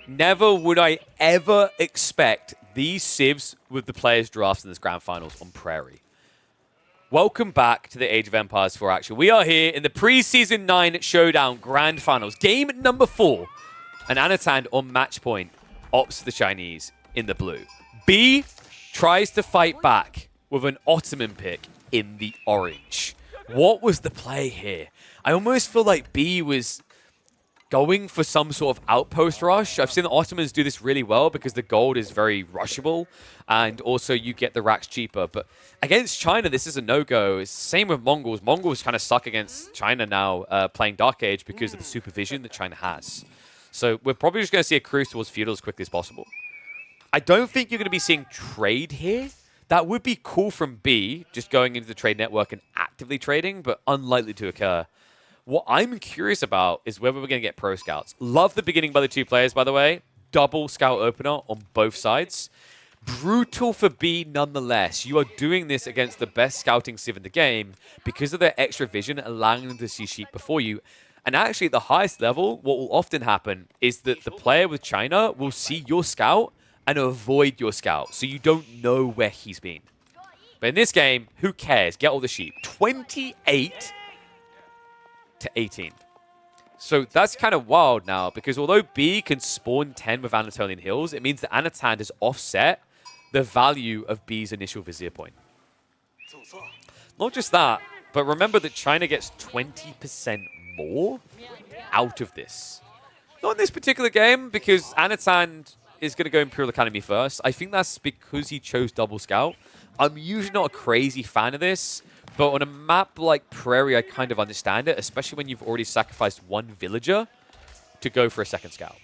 Never would I ever expect these civs with the players' drafts in this grand finals on Prairie. Welcome back to the Age of Empires 4 action. We are here in the Pre-Season 9 Showdown Grand Finals. Game number 4. And Anatan on match point opts the Chinese in the blue. B tries to fight back with an Ottoman pick in the orange. What was the play here? I almost feel like B was going for some sort of outpost rush. I've seen the Ottomans do this really well because the gold is very rushable and also you get the racks cheaper. But against China, this is a no-go. It's the same with Mongols. Mongols kind of suck against China now playing Dark Age because of the supervision that China has. So we're probably just going to see a cruise towards feudal as quickly as possible. I don't think you're going to be seeing trade here. That would be cool from B, just going into the trade network and actively trading, but unlikely to occur. What I'm curious about is whether we're going to get pro scouts. Love the beginning by the two players, by the way. Double scout opener on both sides. Brutal for B nonetheless. You are doing this against the best scouting civ in the game because of their extra vision, allowing them to see sheep before you. And actually, at the highest level, what will often happen is that the player with China will see your scout and avoid your scout, so you don't know where he's been. But in this game, who cares? Get all the sheep. 28 to 18. So that's kind of wild now, because although B can spawn 10 with Anatolian Hills, it means that Anatan has offset the value of B's initial vizier point. Not just that, but remember that China gets 20% more out of this. Not in this particular game, because Anatan is going to go Imperial Academy first. I think that's because he chose double scout. I'm usually not a crazy fan of this, but on a map like Prairie, I kind of understand it, especially when you've already sacrificed one villager to go for a second scout.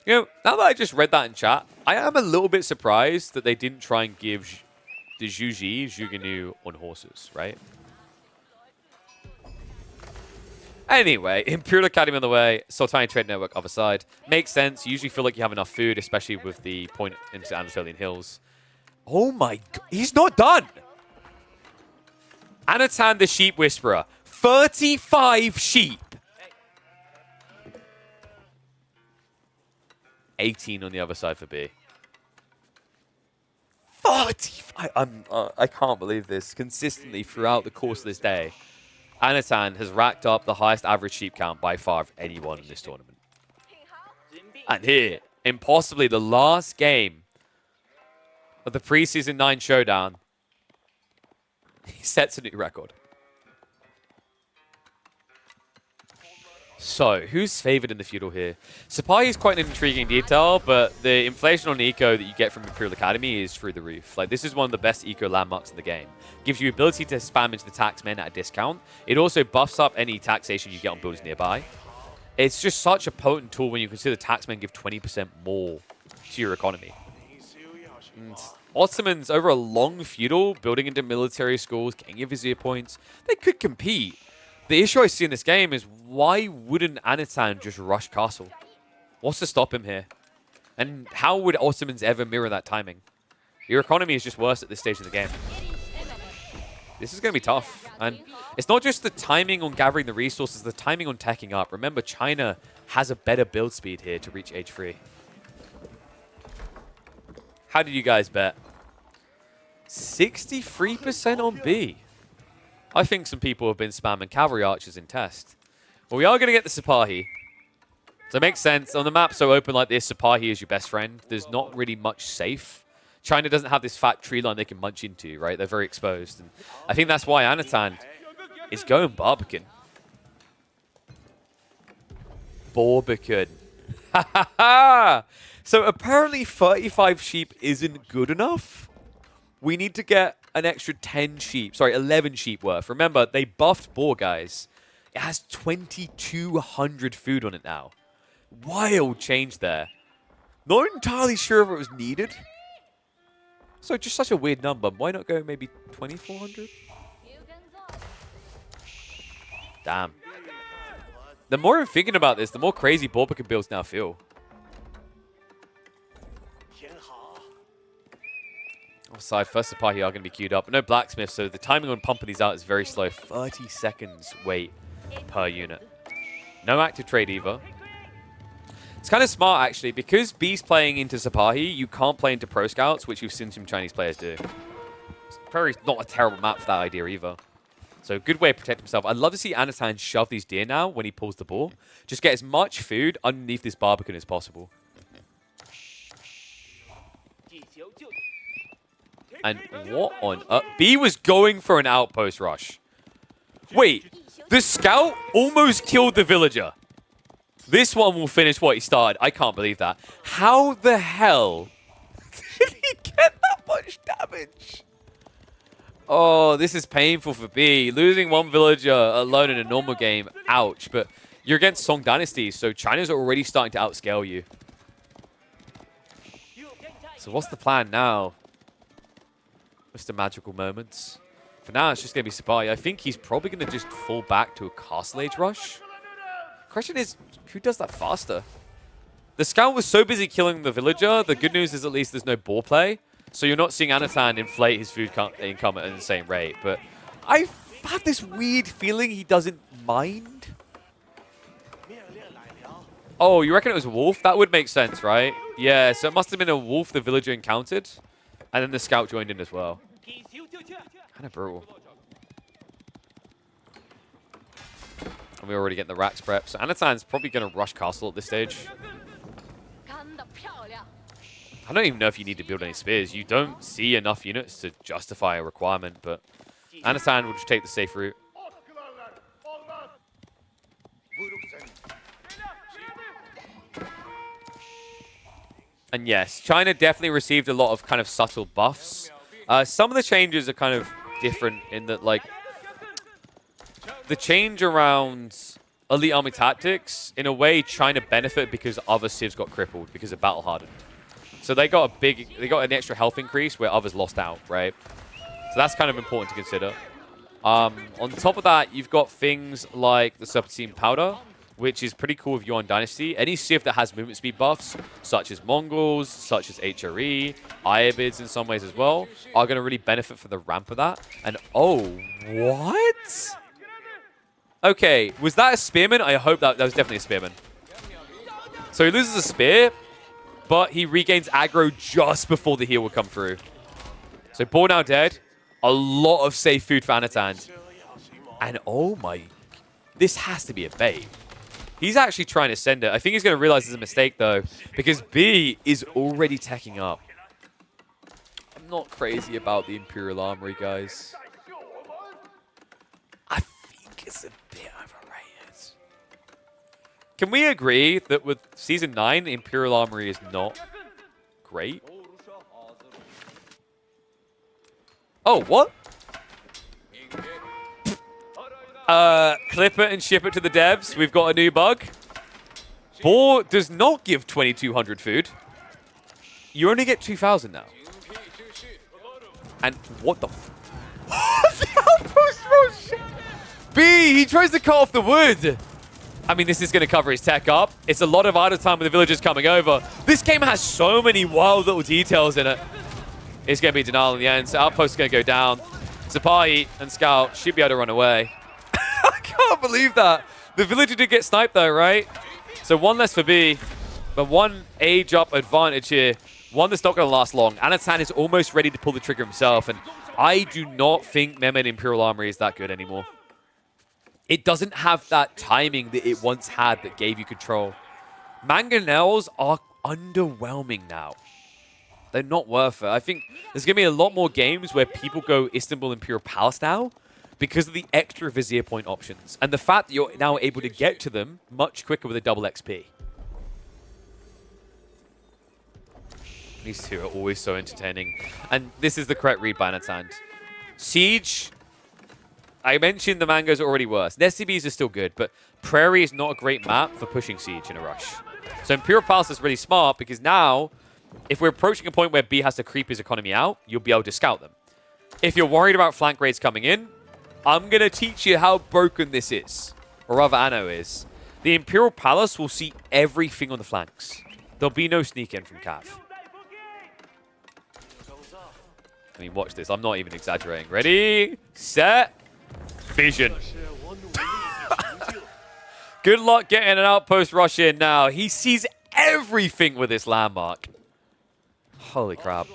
You know, now that I just read that in chat, I am a little bit surprised that they didn't try and give the Zhuge on horses, right? Anyway, Imperial Academy on the way, Sultanate Trade Network other side. Makes sense. You usually feel like you have enough food, especially with the point into Anatolian Hills. Oh my god, he's not done! Anatan the Sheep Whisperer. 35 sheep! 18 on the other side for B. 45! I can't believe this. Consistently throughout the course of this day, Anatan has racked up the highest average sheep count by far of anyone in this tournament. And here, in possibly the last game of the Pre-Season 9 Showdown, he sets a new record. So, who's favored in the feudal here? Sipahi is quite an intriguing detail, but the inflation on eco that you get from Imperial Academy is through the roof. Like, this is one of the best eco landmarks in the game. Gives you ability to spam into the taxmen at a discount. It also buffs up any taxation you get on buildings nearby. It's just such a potent tool when you consider taxmen give 20% more to your economy. And Ottomans, over a long feudal, building into military schools, getting your vizier points, they could compete. The issue I see in this game is, why wouldn't Anatan just rush castle? What's to stop him here? And how would Ottomans ever mirror that timing? Your economy is just worse at this stage of the game. This is going to be tough. And it's not just the timing on gathering the resources, the timing on teching up. Remember, China has a better build speed here to reach age 3. How did you guys bet? 63% on B. I think some people have been spamming cavalry archers in test. Well, we are going to get the Sipahi. So it makes sense. On the map so open like this, Sipahi is your best friend. There's not really much safe. China doesn't have this fat tree line they can munch into, right? They're very exposed. And I think that's why Anatan is going Barbican. Barbican. Ha ha ha! So apparently 35 sheep isn't good enough. We need to get an extra 10 sheep. Sorry, 11 sheep worth. Remember, they buffed Boar, guys. It has 2,200 food on it now. Wild change there. Not entirely sure if it was needed. So just such a weird number. Why not go maybe 2,400? Damn. The more I'm thinking about this, the more crazy Barbican builds now feel. Offside, first Sipahi are going to be queued up. But no blacksmith, so the timing on pumping these out is very slow. 30 seconds wait per unit. No active trade either. It's kind of smart, actually. Because B's playing into Sipahi, you can't play into Pro Scouts, which you've seen some Chinese players do. Prairie's not a terrible map for that idea either. So good way to protect himself. I'd love to see Anatan shove these deer now when he pulls the ball. Just get as much food underneath this Barbican as possible. And what on earth? B was going for an outpost rush. Wait, the scout almost killed the villager. This one will finish what he started. I can't believe that. How the hell did he get that much damage? Oh, this is painful for B. Losing one villager alone in a normal game, ouch. But you're against Song Dynasty, so China's already starting to outscale you. So what's the plan now? Mr. Magical Moments. For now, it's just going to be Sipahi. I think he's probably going to just fall back to a Castle Age rush. Question is, who does that faster? The scout was so busy killing the villager. The good news is at least there's no boar play. So you're not seeing Anatan inflate his food income at an insane rate. But I have this weird feeling he doesn't mind. Oh, you reckon it was a wolf? That would make sense, right? Yeah, so it must have been a wolf the villager encountered. And then the scout joined in as well. Kind of brutal. And we're already getting the racks prep. So Anatan's probably going to rush castle at this stage. I don't even know if you need to build any spears. You don't see enough units to justify a requirement, but Anatan will just take the safe route. And yes, China definitely received a lot of kind of subtle buffs. Some of the changes are kind of different in that, like, the change around elite army tactics, in a way, China benefited because other civs got crippled because of battle hardened. So they got an extra health increase where others lost out, right? So that's kind of important to consider. On top of that, you've got things like the Serpentine Powder, which is pretty cool with Yuan Dynasty. Any civ that has movement speed buffs, such as Mongols, such as HRE, Ayubids in some ways as well, are going to really benefit from the ramp of that. And oh, what? Okay, was that a spearman? I hope that was definitely a spearman. So he loses a spear, but he regains aggro just before the heal will come through. So Boar now dead. A lot of safe food for Anatan. And oh my, this has to be a bait. He's actually trying to send it. I think he's going to realize it's a mistake, though, because B is already teching up. I'm not crazy about the Imperial Armory, guys. I think it's a bit overrated. Can we agree that with Season 9, the Imperial Armory is not great? Oh, what? Clip it and ship it to the devs. We've got a new bug. Boar does not give 2,200 food. You only get 2,000 now. And what the B, he tries to cut off the wood. I mean, this is going to cover his tech up. It's a lot of idle time with the villagers coming over. This game has so many wild little details in it. It's going to be denial in the end. So outpost is going to go down. Sipahi and Scout should be able to run away. I can't believe that. The villager did get sniped though, right? So one less for B, but one age up advantage here. One that's not going to last long. Anatan is almost ready to pull the trigger himself, and I do not think Mehmed Imperial Armory is that good anymore. It doesn't have that timing that it once had that gave you control. Mangonels are underwhelming now. They're not worth it. I think there's going to be a lot more games where people go Istanbul Imperial Palace now because of the extra Vizier point options and the fact that you're now able to get to them much quicker with a double XP. These two are always so entertaining. And this is the correct read by Anatan. Siege, I mentioned the mangoes are already worse. The SCBs are still good, but Prairie is not a great map for pushing Siege in a rush. So Imperial Palace is really smart because now, if we're approaching a point where B has to creep his economy out, you'll be able to scout them. If you're worried about flank raids coming in, I'm going to teach you how broken this is. Or rather, Anno is. The Imperial Palace will see everything on the flanks. There'll be no sneak in from Cav. I mean, watch this. I'm not even exaggerating. Ready, set, vision. Good luck getting an outpost rush in now. He sees everything with this landmark. Holy crap.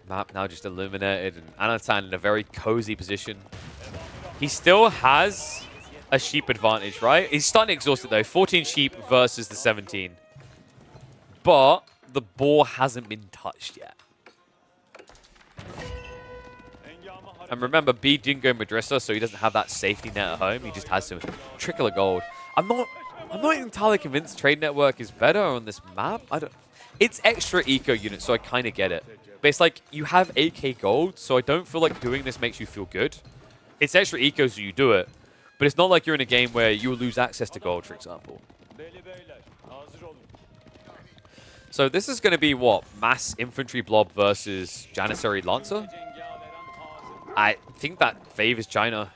Map now just illuminated, and Anatan in a very cozy position. He still has a sheep advantage, right? He's starting to exhaust it though. 14 sheep versus the 17. But the boar hasn't been touched yet. And remember, B didn't go Madrasa, so he doesn't have that safety net at home. He just has some trickle of gold. I'm not entirely convinced Trade Network is better on this map. It's extra eco units, so I kind of get it. But it's like, you have 8k gold, so I don't feel like doing this makes you feel good. It's extra eco, so you do it. But it's not like you're in a game where you will lose access to gold, for example. So this is going to be, what? Mass Infantry Blob versus Janissary Lancer? I think that favors China.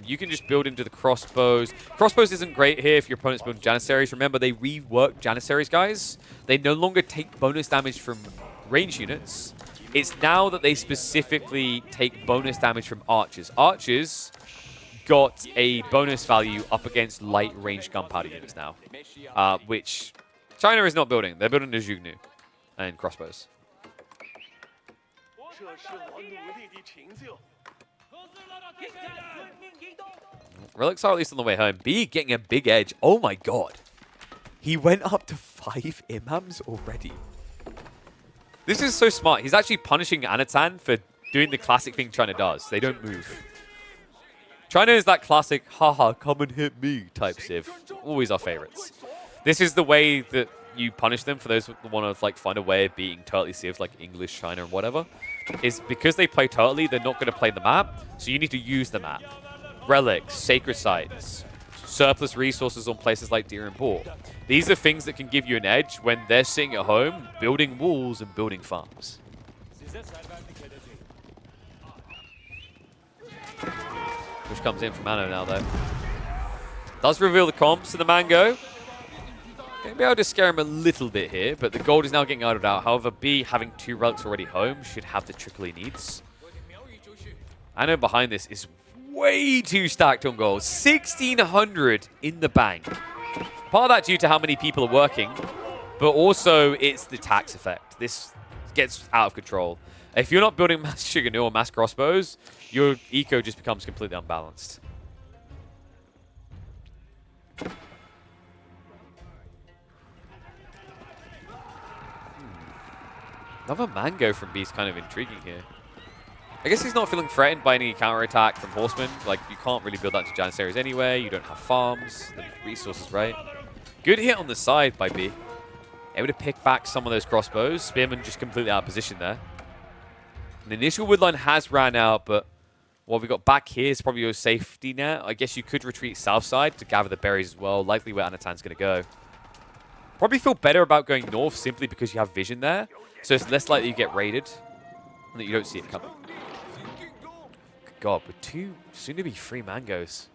You can just build into the crossbows. Crossbows isn't great here if your opponent's building Janissaries. Remember, they reworked Janissaries, guys. They no longer take bonus damage from range units. It's now that they specifically take bonus damage from archers. Archers got a bonus value up against light range gunpowder units now, which China is not building. They're building the Zhugnu and crossbows. Relics are at least on the way home. B getting a big edge. Oh my god. He went up to 5 imams already. This is so smart. He's actually punishing Anatan for doing the classic thing China does. They don't move. China is that classic, haha, come and hit me type civ. Always our favorites. This is the way that you punish them for those who want to like find a way of beating turtly civs like English, China, and whatever. Is because they play turtly, they're not going to play the map, so you need to use the map. Relics, sacred sites, surplus resources on places like Deer and Boar. These are things that can give you an edge when they're sitting at home, building walls and building farms. Which comes in from Anno now, though. Does reveal the comps to the Mango. Gonna be able to scare him a little bit here, but the gold is now getting idled out. However, B, having 2 relics already home, should have the trickle he needs. Anno behind this is way too stacked on gold. 1,600 in the bank. Part of that due to how many people are working, but also it's the tax effect. This gets out of control. If you're not building mass Shiganu or mass crossbows, your eco just becomes completely unbalanced. Another Mango from B is kind of intriguing here. I guess he's not feeling threatened by any counterattack from Horsemen. Like, you can't really build that to Janissaries anyway. You don't have farms, the resources, right? Good hit on the side by B. Able to pick back some of those crossbows. Spearman just completely out of position there. The initial woodline has ran out, but what we got back here is probably your safety net. I guess you could retreat south side to gather the berries as well. Likely where Anatan's going to go. Probably feel better about going north simply because you have vision there. So it's less likely you get raided and that you don't see it coming. God, with 2, soon to be 3 mangoes.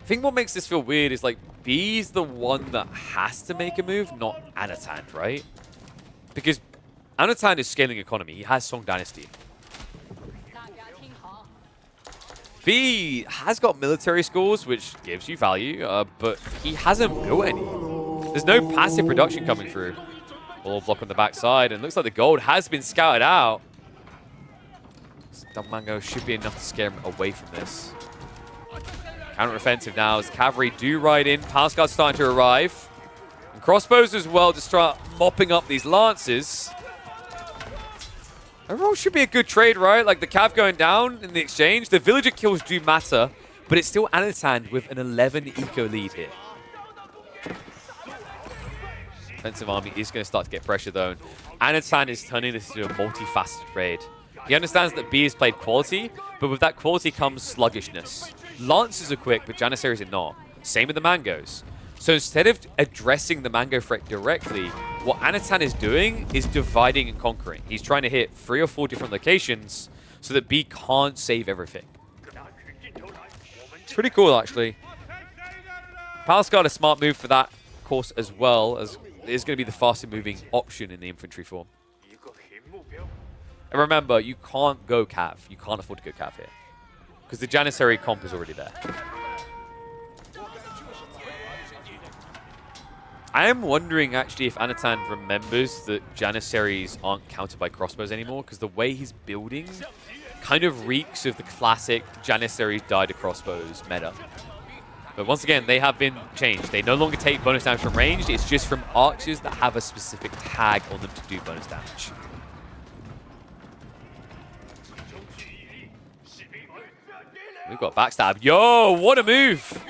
I think what makes this feel weird is like B's the one that has to make a move, not Anatan, right? Because Anatan is scaling economy. He has Song Dynasty. B has got military schools, which gives you value, but he hasn't built any. There's no passive production coming through. All block on the backside, and looks like the gold has been scouted out. Dumb Mango should be enough to scare him away from this. Counter-offensive now as cavalry do ride in. Palace Guard's starting to arrive. And crossbows as well to start mopping up these lances. Overall should be a good trade, right? Like the cav going down in the exchange. The villager kills do matter, but it's still Anatan with an 11 eco lead here. Offensive army is going to start to get pressure though. Anatan is turning this into a multifaceted raid. He understands that B has played quality, but with that quality comes sluggishness. Lancers are quick, but Janissaries are not. Same with the Mangoes. So instead of addressing the Mango threat directly, what Anatan is doing is dividing and conquering. He's trying to hit 3 or 4 different locations so that B can't save everything. It's pretty cool, actually. Palace Guard a smart move for that course as well, as it is going to be the fastest moving option in the infantry form. And remember, you can't go Cav. You can't afford to go Cav here. Because the Janissary comp is already there. I am wondering, actually, if Anatan remembers that Janissaries aren't countered by crossbows anymore, because the way he's building kind of reeks of the classic Janissaries die to crossbows meta. But once again, they have been changed. They no longer take bonus damage from ranged. It's just from archers that have a specific tag on them to do bonus damage. We've got backstab. Yo, what a move!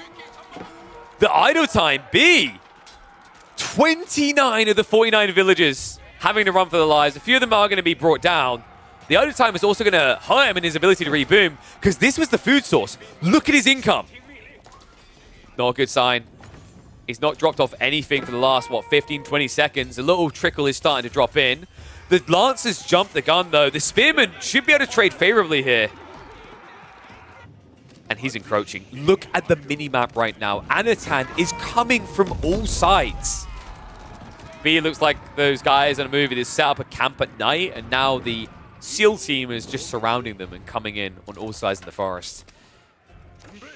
The idle time, B! 29 of the 49 villagers having to run for their lives. A few of them are going to be brought down. The idle time is also going to hurt him in his ability to reboom, because this was the food source. Look at his income. Not a good sign. He's not dropped off anything for the last, what, 15, 20 seconds. A little trickle is starting to drop in. The Lancers jumped the gun, though. The Spearman should be able to trade favorably here. And he's encroaching. Look at the mini-map right now. Anatan is coming from all sides. B looks like those guys on a movie that set up a camp at night, and now the SEAL team is just surrounding them and coming in on all sides of the forest.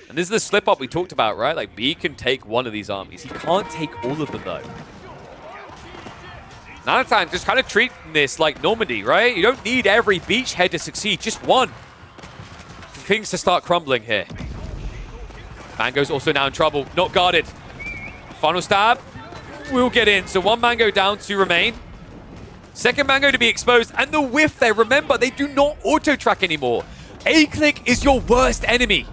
And this is the slip-up we talked about, right? Like, B can take one of these armies. He can't take all of them, though. Anatan just kind of treating this like Normandy, right? You don't need every beachhead to succeed, just one. Things to start crumbling here. Mango's also now in trouble. Not guarded. Final stab. We'll get in. So one Mango down, 2 remain. Second Mango to be exposed. And the whiff there. Remember, they do not auto-track anymore. A-click is your worst enemy.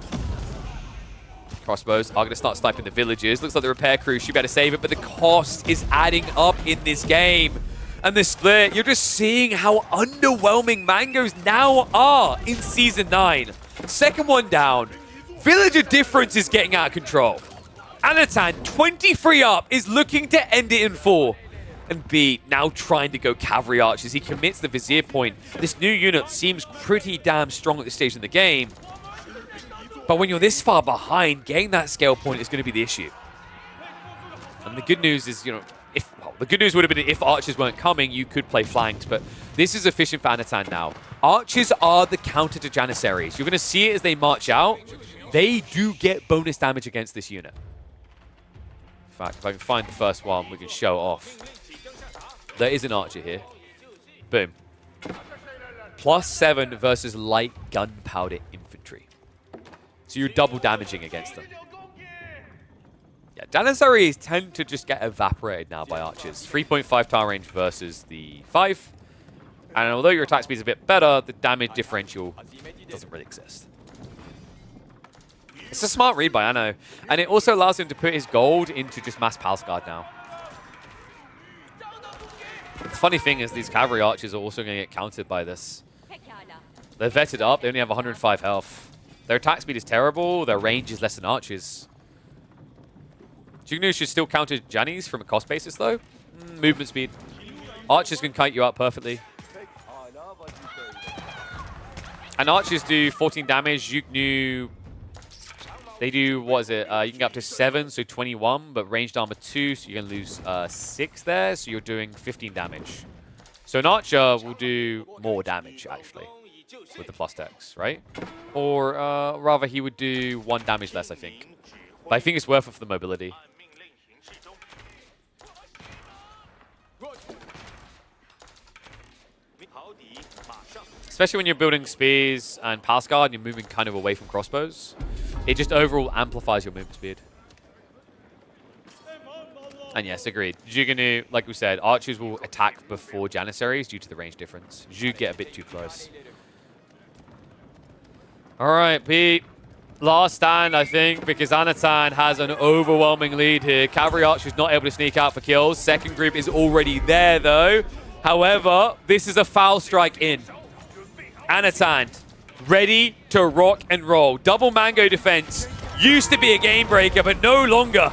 Crossbows are going to start sniping the villagers. Looks like the repair crew should be able to save it, but the cost is adding up in this game. And the split, you're just seeing how underwhelming Mangoes now are in Season 9. Second one down. Villager difference is getting out of control. Anatan, 23 up, is looking to end it in 4. And B, now trying to go cavalry archers. He commits the Vizier point. This new unit seems pretty damn strong at this stage in the game. But when you're this far behind, getting that scale point is going to be the issue. And the good news is, the good news would have been if archers weren't coming, you could play flanks, but this is efficient for Anatan now. Archers are the counter to Janissaries. You're going to see it as they march out. They do get bonus damage against this unit. In fact, if I can find the first one, we can show off. There is an archer here. Boom. +7 versus light gunpowder infantry. So you're double damaging against them. Yeah, Janissaries tend to just get evaporated now by archers. 3.5 tower range versus the 5. And although your attack speed is a bit better, the damage differential doesn't really exist. It's a smart read by Anno. And it also allows him to put his gold into just mass palace guard now. The funny thing is these cavalry archers are also going to get countered by this. They're vetted up. They only have 105 health. Their attack speed is terrible. Their range is less than archers. Jugnu should still counter Jannies from a cost basis, though. Movement speed. Archers can kite you out perfectly. And archers do 14 damage. Jugnu, they do, what is it? You can get up to 7, so 21, but ranged armor 2, so you're going to lose 6 there, so you're doing 15 damage. So an archer will do more damage, actually, with the plus dex, right? Or rather, he would do 1 damage less, I think. But I think it's worth it for the mobility. Especially when you're building spears and pass guard and you're moving kind of away from crossbows. It just overall amplifies your movement speed. And yes, agreed. Jugnu, like we said, archers will attack before Janissaries due to the range difference. Jug get a bit too close. All right, Pete. Last stand, I think, because Anatan has an overwhelming lead here. Cavalry Archer's not able to sneak out for kills. Second group is already there, though. However, this is a foul strike in. Anatan, ready to rock and roll. Double Mango defense. Used to be a game breaker, but no longer.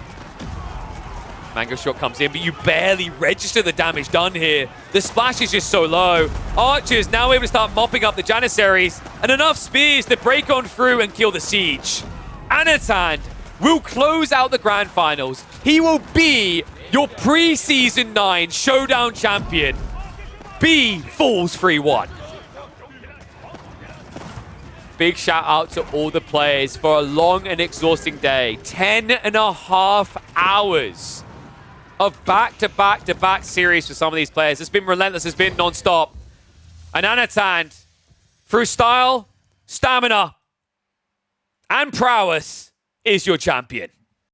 Mango shot comes in, but you barely register the damage done here. The splash is just so low. Archers now able to start mopping up the Janissaries, and enough spears to break on through and kill the siege. Anatan will close out the grand finals. He will be your pre-season 9 showdown champion. B falls 3-1. Big shout out to all the players for a long and exhausting day. 10.5 hours of back-to-back-to-back series for some of these players. It's been relentless. It's been non-stop. And Anatan, through style, stamina, and prowess, is your champion.